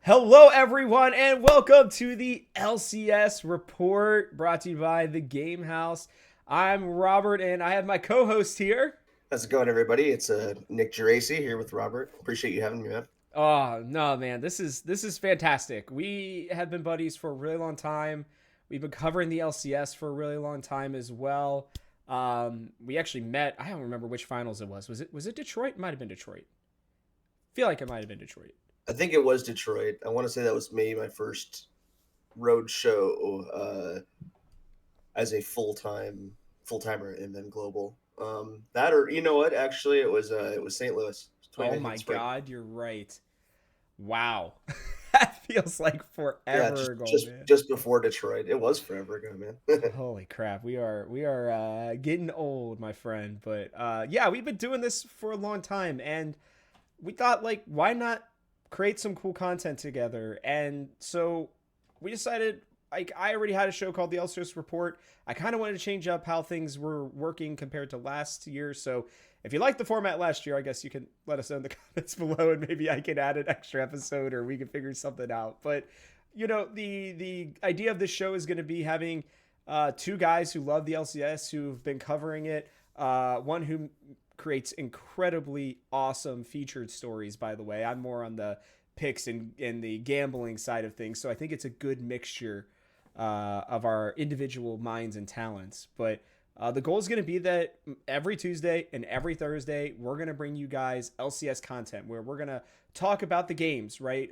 Hello, everyone, and welcome to the LCS Report brought to you by the Game House. I'm Robert, and I have my co host here. How's it going, everybody? It's Nick Geracie here with Robert. Appreciate you having me, man. Oh no, man, this is fantastic. We have been buddies for a really long time. We've been covering the LCS for a really long time as well. We actually met. I don't remember which finals it was. Was it Detroit? It might have been Detroit. I feel like it might have been Detroit. I think it was Detroit. I want to say that was maybe my first road show as a full timer in then global. That or you know what? Actually, it was St. Louis, Oh 2019 my spring. God, you're right. Wow. That feels like Yeah, forever just ago, just man. just before Detroit. It was forever ago, man. Holy crap. We are getting old, my friend. But yeah, we've been doing this for a long time and we thought like why not create some cool content together? And so we decided like I already had a show called the LCS Report. I kind of wanted to change up how things were working compared to last year. So if you liked the format last year, I guess you can let us know in the comments below, and maybe I can add an extra episode, or we can figure something out. But the idea of this show is going to be having two guys who love the LCS, who've been covering it. One who creates incredibly awesome featured stories. By the way, I'm more on the picks and the gambling side of things, so I think it's a good mixture of our individual minds and talents. But the goal is going to be that every Tuesday and every Thursday, we're going to bring you guys LCS content where we're going to talk about the games, right?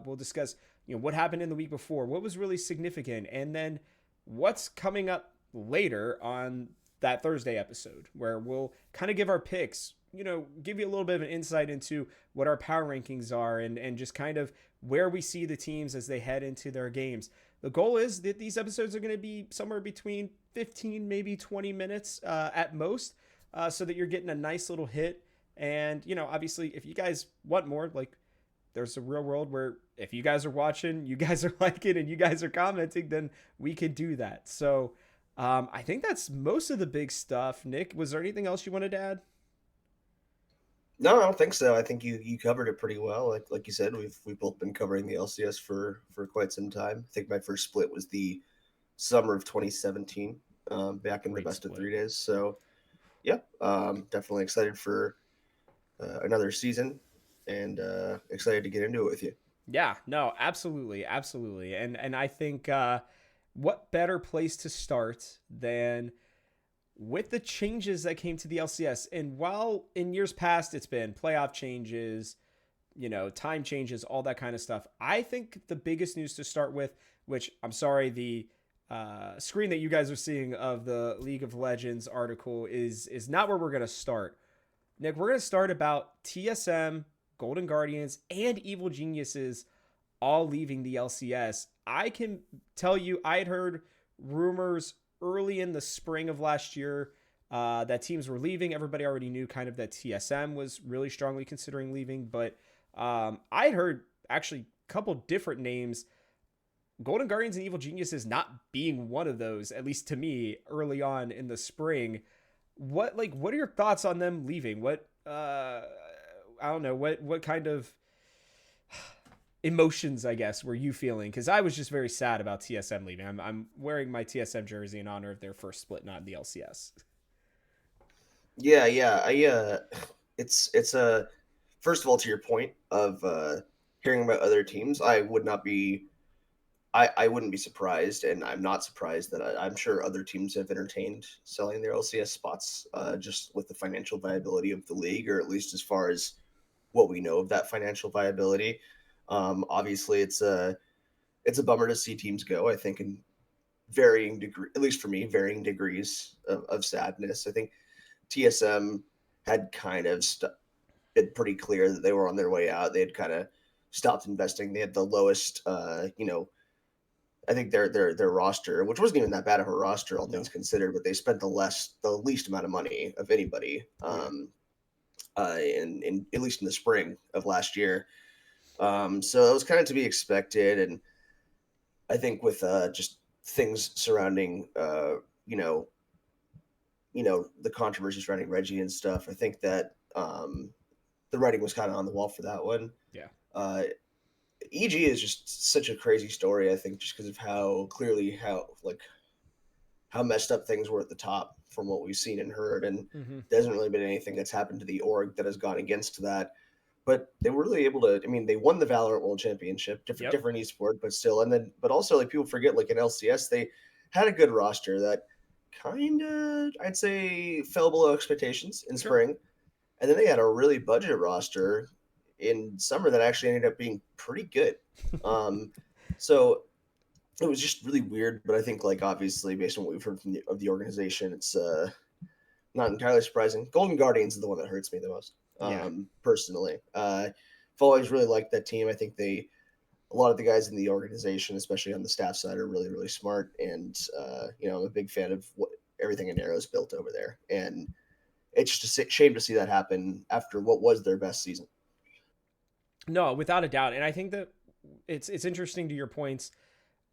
We'll discuss, what happened in the week before, what was really significant, and then what's coming up later on that Thursday episode where we'll kind of give our picks, give you a little bit of an insight into what our power rankings are and just kind of where we see the teams as they head into their games. The goal is that these episodes are going to be somewhere between 15, maybe 20 minutes at most, so that you're getting a nice little hit. And, obviously, if you guys want more, like, there's a real world where if you guys are watching, you guys are liking, and you guys are commenting, then we could do that. So I think that's most of the big stuff. Nick, was there anything else you wanted to add? No, I don't think so. I think you covered it pretty well. Like you said, we've both been covering the LCS for quite some time. I think my first split was the summer of 2017, back in the Great best of split. 3 days. So yeah, definitely excited for another season and excited to get into it with you. Yeah, no, absolutely, absolutely. And I think what better place to start than with the changes that came to the LCS. And while in years past it's been playoff changes, time changes, all that kind of stuff, I think the biggest news to start with, which I'm sorry, the screen that you guys are seeing of the League of Legends article is not where we're gonna start. Nick, we're gonna start about TSM, Golden Guardians, and Evil Geniuses all leaving the LCS. I can tell you, I had heard rumors early in the spring of last year that teams were leaving. Everybody already knew kind of that TSM was really strongly considering leaving, but I had heard actually a couple different names. Golden Guardians and Evil Geniuses not being one of those, at least to me, early on in the spring. What are your thoughts on them leaving? What I don't know, what kind of emotions, I guess, were you feeling? Because I was just very sad about TSM leaving. I'm wearing my TSM jersey in honor of their first split, not in the LCS. Yeah. It's first of all, to your point of hearing about other teams, I wouldn't be surprised, and I'm not surprised that I'm sure other teams have entertained selling their LCS spots, just with the financial viability of the league, or at least as far as what we know of that financial viability. Obviously, it's a bummer to see teams go. I think in varying degree, at least for me, varying degrees of sadness. I think TSM had kind of been pretty clear that they were on their way out. They had kind of stopped investing. They had the lowest, I think their roster, which wasn't even that bad of a roster, all No. things considered, but they spent the least amount of money of anybody, Oh yeah. in at least in the spring of last year. So it was kind of to be expected, and I think with just things surrounding, you know, the controversy surrounding Reggie and stuff, I think that the writing was kind of on the wall for that one. Yeah. Uh, EG is just such a crazy story. I think just because of how clearly how messed up things were at the top from what we've seen and heard, and Hmm. there hasn't really been anything that's happened to the org that has gone against that. But they were really able to. I mean, they won the Valorant World Championship, Yep. different esport, but still. And then, but also like people forget, like in LCS, they had a good roster that kind of, I'd say, fell below expectations in Sure. spring, and then they had a really budget roster in summer that actually ended up being pretty good. Um, so it was just really weird, but I think like obviously based on what we've heard from of the organization, it's not entirely surprising. Golden Guardians is the one that hurts me the most, Yeah. personally. I've always really liked that team. I think a lot of the guys in the organization, especially on the staff side, are really really smart, and I'm a big fan of what everything Anero's built over there, and it's just a shame to see that happen after what was their best season. No, without a doubt. And I think that it's interesting to your points.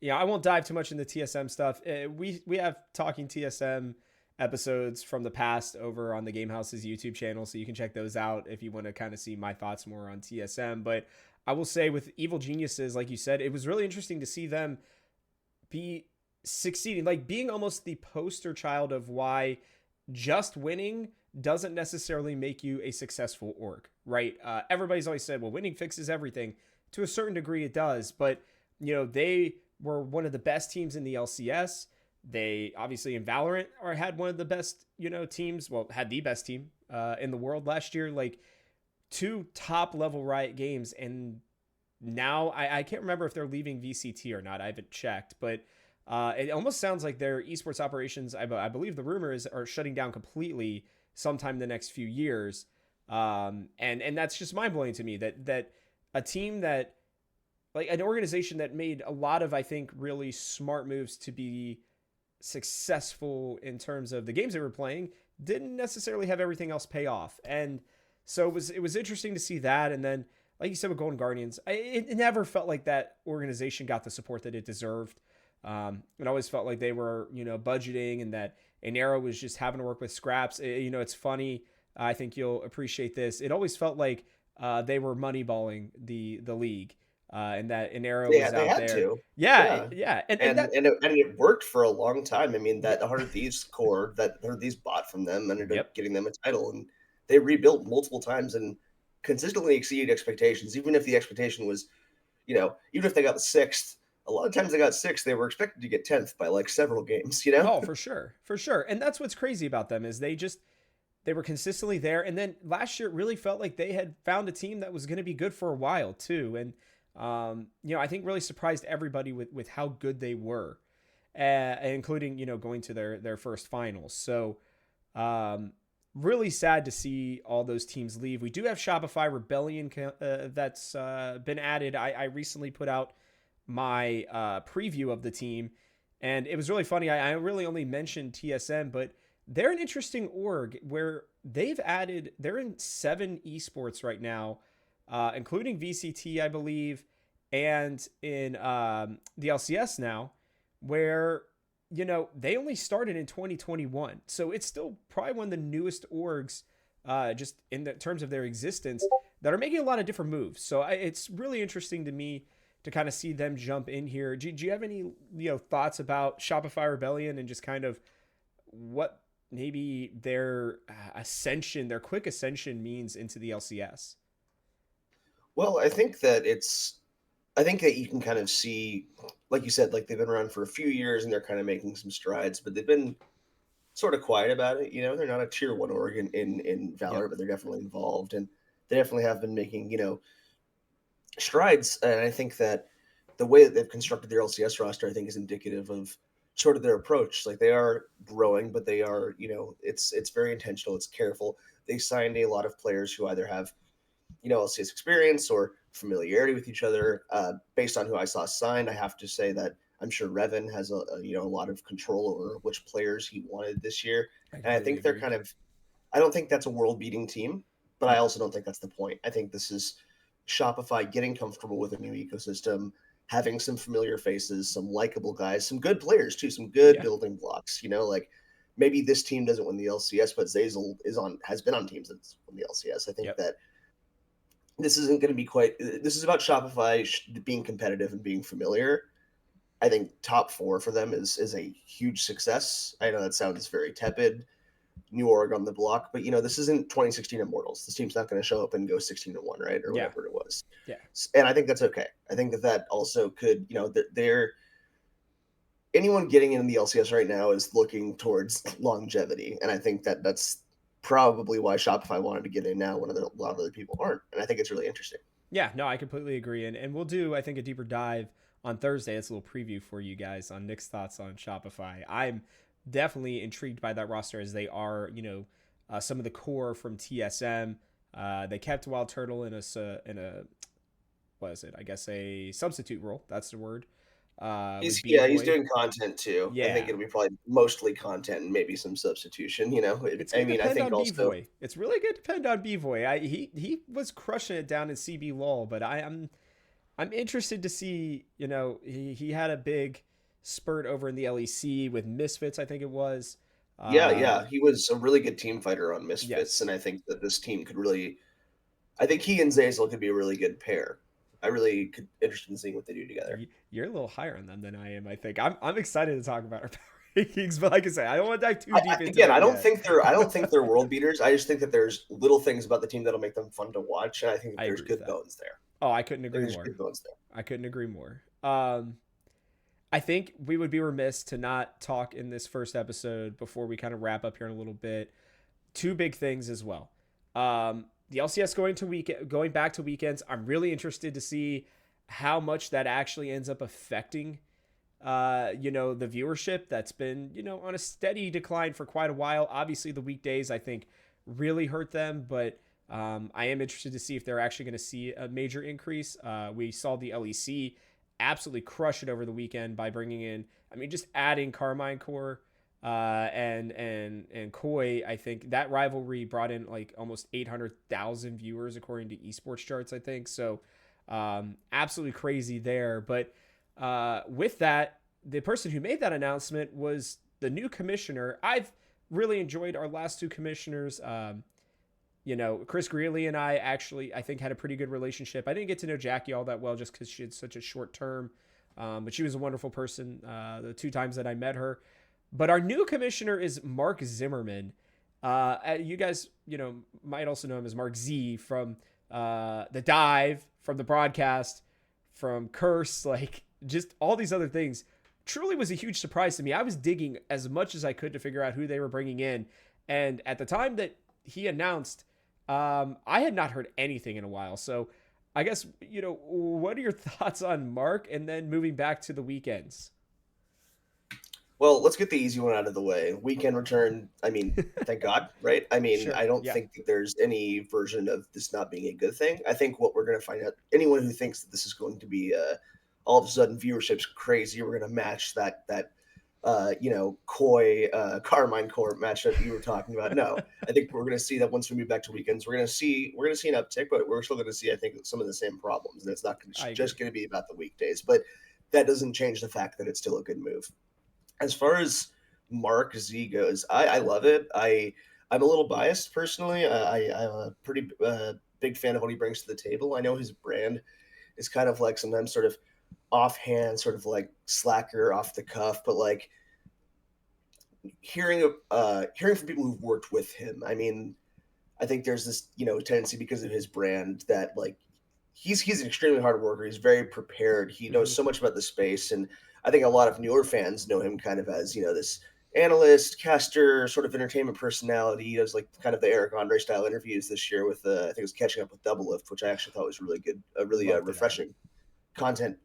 Yeah, I won't dive too much into TSM stuff. We have talking TSM episodes from the past over on the Game House's YouTube channel, so you can check those out if you want to kind of see my thoughts more on TSM. But I will say with Evil Geniuses, like you said, it was really interesting to see them be succeeding, like being almost the poster child of why just winning doesn't necessarily make you a successful org, right? Everybody's always said, well, winning fixes everything. To a certain degree, it does, but they were one of the best teams in the LCS. They obviously in Valorant or had one of the best, teams. Well, had the best team in the world last year. Like two top level Riot games, and now I can't remember if they're leaving VCT or not. I haven't checked, but it almost sounds like their esports operations, I believe the rumor is, are shutting down completely sometime in the next few years. And that's just mind blowing to me that a team that, like an organization that made a lot of, I think, really smart moves to be successful in terms of the games they were playing, didn't necessarily have everything else pay off. And so it was interesting to see that. And then, like you said with Golden Guardians, it never felt like that organization got the support that it deserved. It always felt like they were, budgeting, and that Anero was just having to work with scraps. It's funny. I think you'll appreciate this. It always felt like they were moneyballing the league, and that Anero was They out had there. to, Yeah, yeah, yeah, and and that. it worked for a long time. I mean, Yeah, that 100 Thieves core that 100 Thieves bought from them ended up yep. getting them a title, and they rebuilt multiple times and consistently exceeded expectations. Even if the expectation was, even if they got the sixth, a lot of times they got sixth, they were expected to get 10th by like several games. Oh, for sure, for sure. And that's what's crazy about them is they were consistently there. And then last year, it really felt like they had found a team that was going to be good for a while too. And I think really surprised everybody with how good they were, including going to their first finals. So really sad to see all those teams leave. We do have Shopify Rebellion that's been added. I recently put out my preview of the team, and it was really funny. I really only mentioned TSM, but they're an interesting org where they're in 7 esports right now, including VCT, I believe, and in the LCS now, where they only started in 2021, so it's still probably one of the newest orgs, just in the terms of their existence, that are making a lot of different moves. So it's really interesting to me to kind of see them jump in here. Do you have any thoughts about Shopify Rebellion and just kind of what maybe their ascension, their quick ascension means into the LCS? Well, I think that you can kind of see, like you said, like they've been around for a few years and they're kind of making some strides, but they've been sort of quiet about it. They're not a tier one org in Yep. Valor, but they're definitely involved, and they definitely have been making strides. And I think that the way that they've constructed their LCS roster, I think, is indicative of sort of their approach. Like they are growing, but they are, it's very intentional. It's careful. They signed a lot of players who either have LCS experience or familiarity with each other. Based on who I saw signed, I have to say that I'm sure Revan has a lot of control over which players he wanted this year, I and I completely think they're agree. kind of. I don't think that's a world beating team, but I No. also don't think that's the point. I think this is Shopify getting comfortable with a new ecosystem, having some familiar faces, some likable guys, some good players too, some good Yeah. building blocks. Like maybe this team doesn't win the LCS, but Zazel has been on teams that's won the LCS. I think Yep. that this isn't going to be quite. This is about Shopify being competitive and being familiar. I think top four for them is a huge success. I know that sounds very tepid, New Org on the block, but this isn't 2016 Immortals. This team's not going to show up and go 16-1, right, or Yeah, whatever it was. yeah, And I think that's okay. I think that also could, they're anyone getting in the LCS right now is looking towards longevity, and I think that that's probably why Shopify wanted to get in now when a lot of other people aren't, and I think it's really interesting. yeah. No, I completely agree, and we'll do, I think, a deeper dive on Thursday. It's a little preview for you guys on Nick's thoughts on Shopify. I'm definitely intrigued by that roster as they are, some of the core from TSM. They kept Wild Turtle in a what is it? I guess a substitute role. That's the word. With He's B-Boy. doing content too. I think Yeah, it'll be probably mostly content and maybe some substitution. it's I gonna mean, I depend think on also, B-Boy. It's really gonna depend on B-Boy. He was crushing it down in CB Lol, but I'm interested to see. He had a big spurt over in the LEC with Misfits, I think it was. yeah, Um, he was a really good team fighter on Misfits, yes, and I think that this team could really. I think he and Zazel could be a really good pair. I really could interested in seeing what they do together. you're a little higher on them than I am. I think I'm excited to talk about our power rankings, but like I said, I don't want to dive too deep into Again, them yet. I don't think they're world beaters. I just think that there's little things about the team that'll make them fun to watch, and I think that I there's agree with good that. bones there. Oh, I couldn't I think agree there's more. good bones there. I couldn't agree more. I think we would be remiss to not talk in this first episode before we kind of wrap up here in a little bit. Two big things as well. The LCS going back to weekends. I'm really interested to see how much that actually ends up affecting the viewership that's been, on a steady decline for quite a while. Obviously, the weekdays, I think, really hurt them, but I am interested to see if they're actually going to see a major increase. We saw the LEC absolutely crush it over the weekend by bringing in, I mean, just adding Carmine Core and Koi. I think that rivalry brought in like almost 800,000 viewers according to esports charts, I think. So absolutely crazy there. But with that, the person who made that announcement was the new commissioner. I've really enjoyed our last two commissioners. Chris Greeley and I actually, I think, had a pretty good relationship. I didn't get to know Jackie all that well just because she had such a short term, but she was a wonderful person the two times that I met her. But our new commissioner is Mark Zimmerman. You guys, might also know him as Mark Z from the Dive, from the broadcast, from Curse, like just all these other things. Truly was a huge surprise to me. I was digging as much as I could to figure out who they were bringing in, and at the time that he announced, I had not heard anything in a while. So I guess, what are your thoughts on Mark, and then moving back to the weekends? Well, let's get the easy one out of the way. Weekend return, I mean, thank God, right? I mean, Sure. I don't Yeah. think that there's any version of this not being a good thing. I think what we're going to find out, anyone who thinks that this is going to be all of a sudden viewership's crazy, we're going to match that Koi Carmine Court matchup you were talking about. No, I think we're going to see that once we move back to weekends, we're going to see an uptick, but we're still going to see, I think, some of the same problems. And it's not I agree. just going to be about the weekdays, but that doesn't change the fact that it's still a good move. As far as Mark Z goes, I love it. I'm a little biased personally. I'm a pretty big fan of what he brings to the table. I know his brand is kind of like sometimes sort of offhand, sort of like slacker, off the cuff, but like hearing from people who've worked with him. I mean, I think there's this tendency because of his brand that like he's an extremely hard worker. He's very prepared. He knows Mm-hmm. so much about the space, and I think a lot of newer fans know him kind of as this analyst, caster, sort of entertainment personality. He does like kind of the Eric Andre style interviews this year with I think it was catching up with Double Lift, which I actually thought was really good, a really Loved that. refreshing content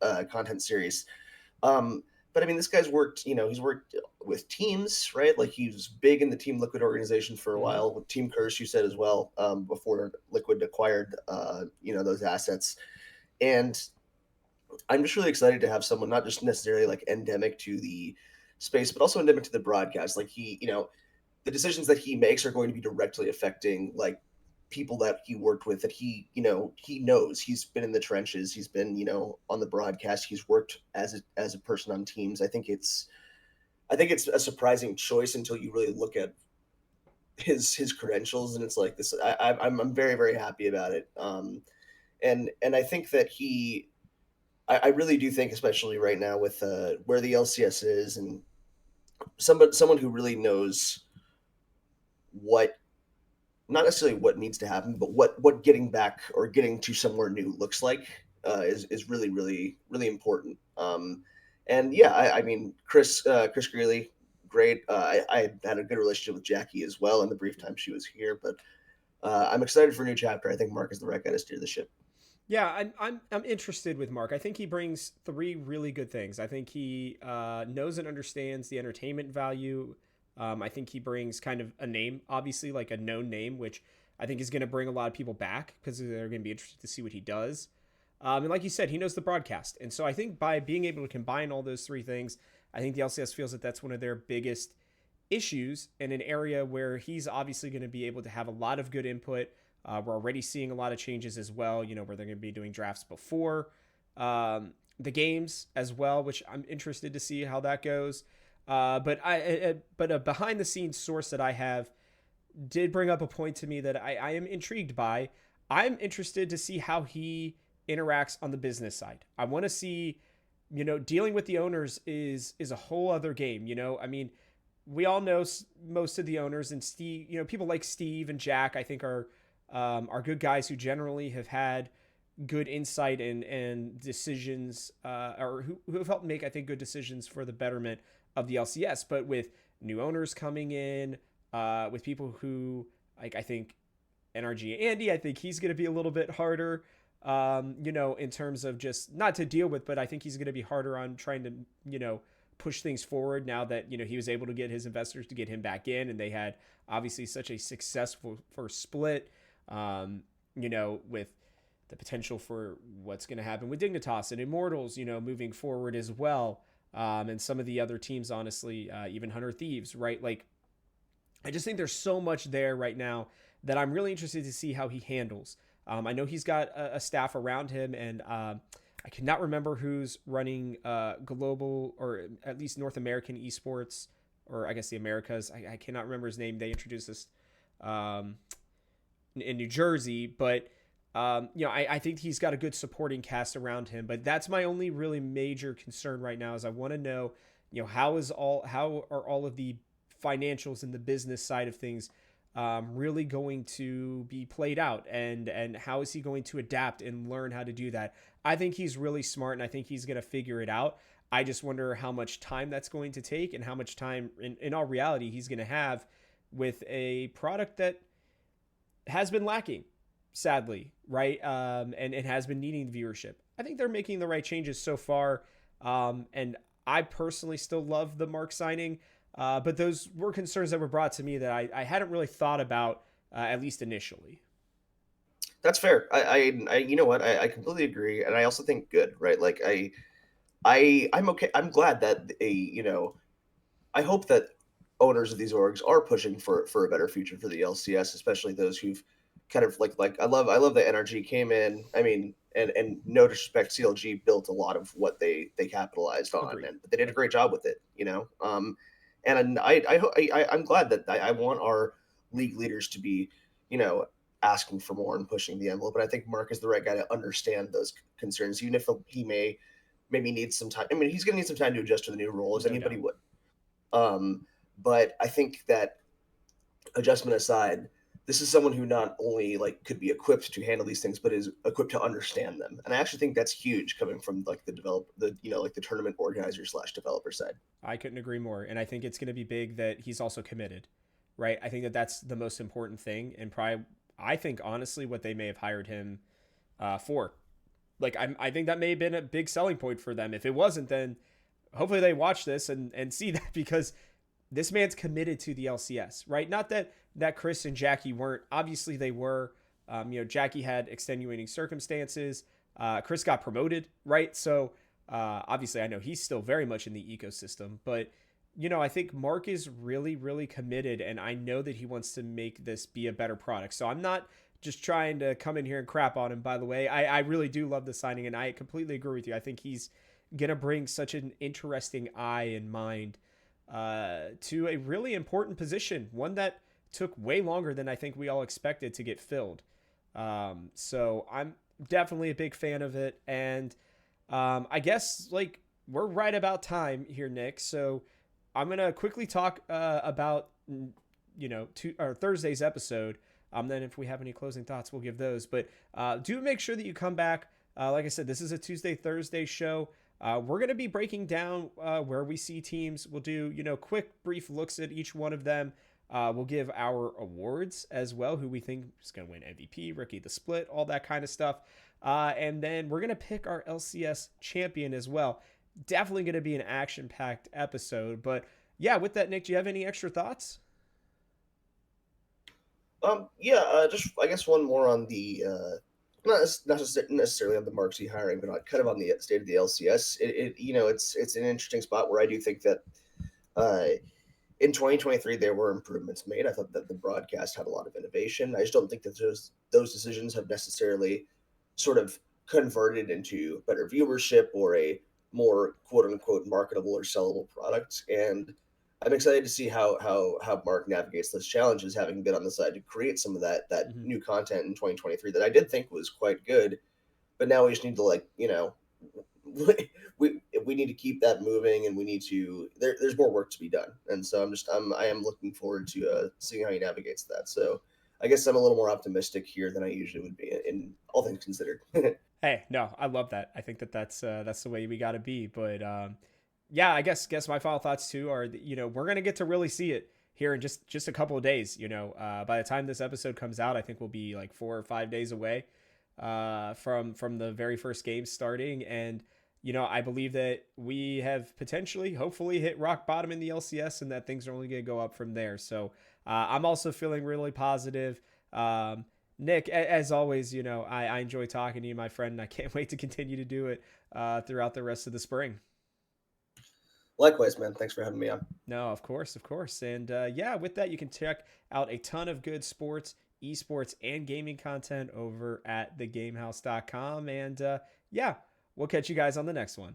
series. Um, but I mean, this guy's worked. He's worked with teams, right? Like he was big in the Team Liquid organization for a Mm-hmm. while with Team Curse. You said as well before Liquid acquired, those assets. And I'm just really excited to have someone not just necessarily like endemic to the space, but also endemic to the broadcast. Like the decisions that he makes are going to be directly affecting like people that he worked with that he knows. He's been in the trenches. He's been on the broadcast. He's worked as a person on teams. I think it's a surprising choice until you really look at his credentials, and it's like this. I'm very very happy about it. And I think that I really do think, especially right now with where the LCS is, and someone who really knows what, not necessarily what needs to happen, but what getting back or getting to somewhere new looks like, is really really important. And yeah, I mean Chris Greeley, great. I had a good relationship with Jackie as well in the brief time she was here, but I'm excited for a new chapter. I think Mark is the right guy to steer the ship. Yeah, I'm interested with Mark. I think he brings three really good things. I think he knows and understands the entertainment value. I think he brings kind of a name, obviously like a known name, which I think is going to bring a lot of people back because they're going to be interested to see what he does. And like you said, he knows the broadcast, and so I think by being able to combine all those three things, I think the LCS feels that that's one of their biggest issues in an area where he's obviously going to be able to have a lot of good input. We're already seeing a lot of changes as well, where they're going to be doing drafts before the games as well, which I'm interested to see how that goes. But a behind the scenes source that I have did bring up a point to me that I am intrigued by. I'm interested to see how he interacts on the business side. I want to see, dealing with the owners is a whole other game. I mean, we all know most of the owners, and Steve, people like Steve and Jack, I think are good guys who generally have had good insight and decisions, or who have helped make, I think, good decisions for the betterment of the LCS. But with new owners coming in, with people who, like, I think NRG Andy, I think he's going to be a little bit harder, in terms of just not to deal with, but I think he's going to be harder on trying to, push things forward now that, he was able to get his investors to get him back in, and they had obviously such a successful first split, with the potential for what's going to happen with Dignitas and Immortals, moving forward as well. And some of the other teams, honestly, even Hunter Thieves, right? Like, I just think there's so much there right now that I'm really interested to see how he handles. I know he's got a staff around him, and I cannot remember who's running global, or at least North American esports, or I guess the Americas. I cannot remember his name. They introduced this in New Jersey, but I think he's got a good supporting cast around him. But that's my only really major concern right now, is I want to know, how are all of the financials and the business side of things really going to be played out, and how is he going to adapt and learn how to do that? I think he's really smart, and I think he's going to figure it out. I just wonder how much time that's going to take, and how much time in all reality he's going to have with a product that has been lacking, sadly, right? And it has been needing viewership. I think they're making the right changes so far. And I personally still love the Mark signing. But those were concerns that were brought to me that I hadn't really thought about, at least initially. That's fair. I you know what? I completely agree, and I also think good, right? Like I'm okay. I'm glad that I hope that owners of these orgs are pushing for a better future for the LCS, especially those who've kind of like I love that NRG came in. I mean, and no disrespect, CLG built a lot of what they capitalized on, Agreed. and they did a great job with it. And I'm glad that I want our league leaders to be, asking for more and pushing the envelope. But I think Mark is the right guy to understand those concerns, even if he maybe needs some time. I mean, he's going to need some time to adjust to the new role, as No anybody doubt. would. But I think that, adjustment aside, this is someone who not only could be equipped to handle these things, but is equipped to understand them. And I actually think that's huge coming from the tournament organizer slash developer side. I couldn't agree more. And I think it's going to be big that he's also committed, right? I think that that's the most important thing. And probably, I think, honestly, what they may have hired him for. Like, I think that may have been a big selling point for them. If it wasn't, then hopefully they watch this and see that, because this man's committed to the LCS, right? Not that Chris and Jackie weren't. Obviously, they were. Jackie had extenuating circumstances. Chris got promoted, right? So obviously, I know he's still very much in the ecosystem, but I think Mark is really, really committed, and I know that he wants to make this be a better product. So I'm not just trying to come in here and crap on him, by the way. I really do love the signing, and I completely agree with you. I think he's going to bring such an interesting eye and mind to a really important position, one that took way longer than I think we all expected to get filled. So I'm definitely a big fan of it. And I guess like we're right about time here, Nick. So I'm gonna quickly talk about Thursday's episode. Then if we have any closing thoughts, we'll give those. But do make sure that you come back. Like I said, this is a Tuesday Thursday show. We're going to be breaking down where we see teams. We'll do, quick, brief looks at each one of them. We'll give our awards as well, who we think is going to win MVP, Rookie of the Split, all that kind of stuff. And then we're going to pick our LCS champion as well. Definitely going to be an action-packed episode. But yeah, with that, Nick, do you have any extra thoughts? Just I guess one more on the not necessarily on the Marksy hiring, but kind of on the state of the LCS. It's an interesting spot where I do think that uh, in 2023 there were improvements made. I thought that the broadcast had a lot of innovation. I just don't think that those decisions have necessarily sort of converted into better viewership or a more quote unquote marketable or sellable product. And I'm excited to see how Mark navigates those challenges, having been on the side to create some of that Mm-hmm. new content in 2023 that I did think was quite good. But now we just need to we need to keep that moving, and we need to there's more work to be done. And so I am looking forward to seeing how he navigates that. So I guess I'm a little more optimistic here than I usually would be in all things considered. Hey, no, I love that. I think that that's the way we got to be. But yeah, I guess my final thoughts too are that, we're gonna get to really see it here in just a couple of days. By the time this episode comes out, I think we'll be like 4 or 5 days away from the very first game starting. And I believe that we have potentially, hopefully, hit rock bottom in the LCS, and that things are only going to go up from there. So I'm also feeling really positive. Nick, as always, I enjoy talking to you, my friend, and I can't wait to continue to do it throughout the rest of the spring. Likewise, man. Thanks for having me on. No, of course, of course. And yeah, with that, you can check out a ton of good sports, esports, and gaming content over at thegamehouse.com. And yeah, we'll catch you guys on the next one.